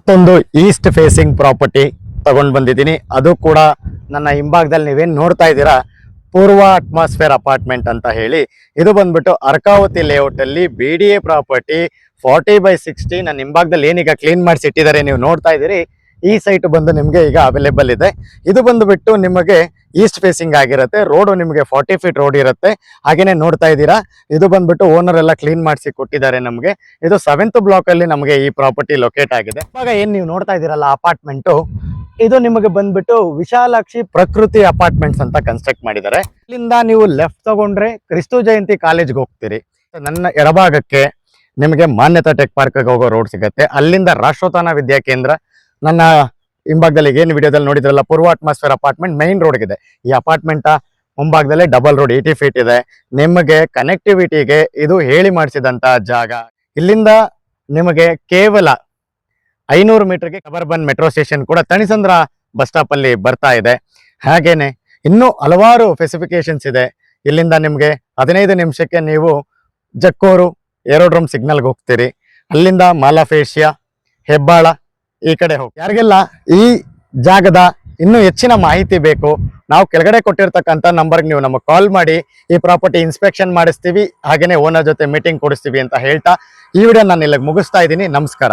ಮತ್ತೊಂದು East facing property ತಗೊಂಡ್ ಬಂದಿದ್ದೀನಿ. ಅದು ಕೂಡ ನನ್ನ ಹಿಂಭಾಗದಲ್ಲಿ ನೀವೇನ್ ನೋಡ್ತಾ ಇದ್ದೀರಾ, ಪೂರ್ವ ಅಟ್ಮಾಸ್ಫಿಯರ್ ಅಪಾರ್ಟ್ಮೆಂಟ್ ಅಂತ ಹೇಳಿ. ಇದು ಬಂದ್ಬಿಟ್ಟು ಅರ್ಕಾವತಿ ಲೇಔಟ್ ಅಲ್ಲಿ BDA ಪ್ರಾಪರ್ಟಿ 40/60. ನನ್ನ ಹಿಂಭಾಗದಲ್ಲಿ ಏನೀಗ ಕ್ಲೀನ್ ಮಾಡಿಸಿ ಇಟ್ಟಿದ್ದಾರೆ ನೀವು ನೋಡ್ತಾ ಇದ್ದೀರಿ. ಈ ಸೈಟ್ ಬಂದು ನಿಮಗೆ ಈಗ ಅವೈಲೇಬಲ್ ಇದೆ. ಇದು ಬಂದುಬಿಟ್ಟು ನಿಮಗೆ ಈಸ್ಟ್ ಫೇಸಿಂಗ್ ಆಗಿರುತ್ತೆ. ರೋಡು ನಿಮಗೆ 40 ಫೀಟ್ ರೋಡ್ ಇರುತ್ತೆ. ಹಾಗೇನೆ ನೋಡ್ತಾ ಇದ್ದೀರಾ, ಇದು ಬಂದ್ಬಿಟ್ಟು ಓನರ್ ಎಲ್ಲ ಕ್ಲೀನ್ ಮಾಡಿಸಿ ಕೊಟ್ಟಿದ್ದಾರೆ ನಮಗೆ. ಇದು 7th ಬ್ಲಾಕ್ ಅಲ್ಲಿ ನಮಗೆ ಈ ಪ್ರಾಪರ್ಟಿ ಲೊಕೇಟ್ ಆಗಿದೆ. ಇವಾಗ ಏನ್ ನೀವು ನೋಡ್ತಾ ಇದ್ದೀರಲ್ಲ ಅಪಾರ್ಟ್ಮೆಂಟು, ಇದು ನಿಮಗೆ ಬಂದ್ಬಿಟ್ಟು ವಿಶಾಲಾಕ್ಷಿ ಪ್ರಕೃತಿ ಅಪಾರ್ಟ್ಮೆಂಟ್ಸ್ ಅಂತ ಕನ್ಸ್ಟ್ರಕ್ಟ್ ಮಾಡಿದ್ದಾರೆ. ಇಲ್ಲಿಂದ ನೀವು ಲೆಫ್ಟ್ ತಗೊಂಡ್ರೆ ಕ್ರಿಸ್ತು ಜಯಂತಿ ಕಾಲೇಜ್ಗೆ ಹೋಗ್ತೀರಿ. ನನ್ನ ಎಡಭಾಗಕ್ಕೆ ನಿಮಗೆ ಮಾನ್ಯತಾ ಟೆಕ್ ಪಾರ್ಕ್ಗೆ ಹೋಗೋ ರೋಡ್ ಸಿಗುತ್ತೆ. ಅಲ್ಲಿಂದ ರಾಷ್ಟ್ರೋತ್ಥಾನ ವಿದ್ಯಾ ಕೇಂದ್ರ, ನನ್ನ ಹಿಂಭಾಗದಲ್ಲಿ ಏನು ವಿಡಿಯೋದಲ್ಲಿ ನೋಡಿದ್ರಲ್ಲ ಪೂರ್ವ ಅಟ್ಮಾಸ್ಫಿಯರ್ ಅಪಾರ್ಟ್ಮೆಂಟ್ ಮೈನ್ ರೋಡ್ ಇದೆ. ಈ ಅಪಾರ್ಟ್ಮೆಂಟ್ ಮುಂಭಾಗದಲ್ಲೇ ಡಬಲ್ ರೋಡ್ 80 ಫೀಟ್ ಇದೆ. ನಿಮಗೆ ಕನೆಕ್ಟಿವಿಟಿಗೆ ಇದು ಹೇಳಿ ಮಾಡಿಸಿದಂತ ಜಾಗ. ಇಲ್ಲಿಂದ ನಿಮಗೆ ಕೇವಲ 500 ಮೀಟರ್ಗೆ ಸಬರ್ಬನ್ ಮೆಟ್ರೋ ಸ್ಟೇಷನ್ ಕೂಡ ತಣಿಸಂದ್ರ ಬಸ್ ಸ್ಟಾಪ್ ಅಲ್ಲಿ ಬರ್ತಾ ಇದೆ. ಹಾಗೇನೆ ಇನ್ನೂ ಹಲವಾರು ಫೆಸಿಫಿಕೇಶನ್ಸ್ ಇದೆ. ಇಲ್ಲಿಂದ ನಿಮಗೆ 15 ನಿಮಿಷಕ್ಕೆ ನೀವು ಜಕ್ಕೂರು ಏರೋಡ್ರೋಮ್ ಸಿಗ್ನಲ್ಗೆ ಹೋಗ್ತೀರಿ. ಅಲ್ಲಿಂದ ಮಾಲಾಫೇಶಿಯಾ, ಹೆಬ್ಬಾಳ ಈ ಕಡೆ ಹೋಗಿ. ಯಾರಿಗೆಲ್ಲ ಈ ಜಾಗದ ಇನ್ನೂ ಹೆಚ್ಚಿನ ಮಾಹಿತಿ ಬೇಕು, ನಾವು ಕೆಳಗಡೆ ಕೊಟ್ಟಿರ್ತಕ್ಕಂಥ ನಂಬರ್ಗೆ ನೀವು ನಮಗೆ ಕಾಲ್ ಮಾಡಿ ಈ ಪ್ರಾಪರ್ಟಿ ಇನ್ಸ್ಪೆಕ್ಷನ್ ಮಾಡಿಸ್ತೀವಿ, ಹಾಗೇನೆ ಓನರ್ ಜೊತೆ ಮೀಟಿಂಗ್ ಕೊಡಿಸ್ತೀವಿ ಅಂತ ಹೇಳ್ತಾ ಈ ವಿಡಿಯೋ ನಾನು ಇಲ್ಲಿಗೆ ಮುಗಿಸ್ತಾ ಇದ್ದೀನಿ. ನಮಸ್ಕಾರ.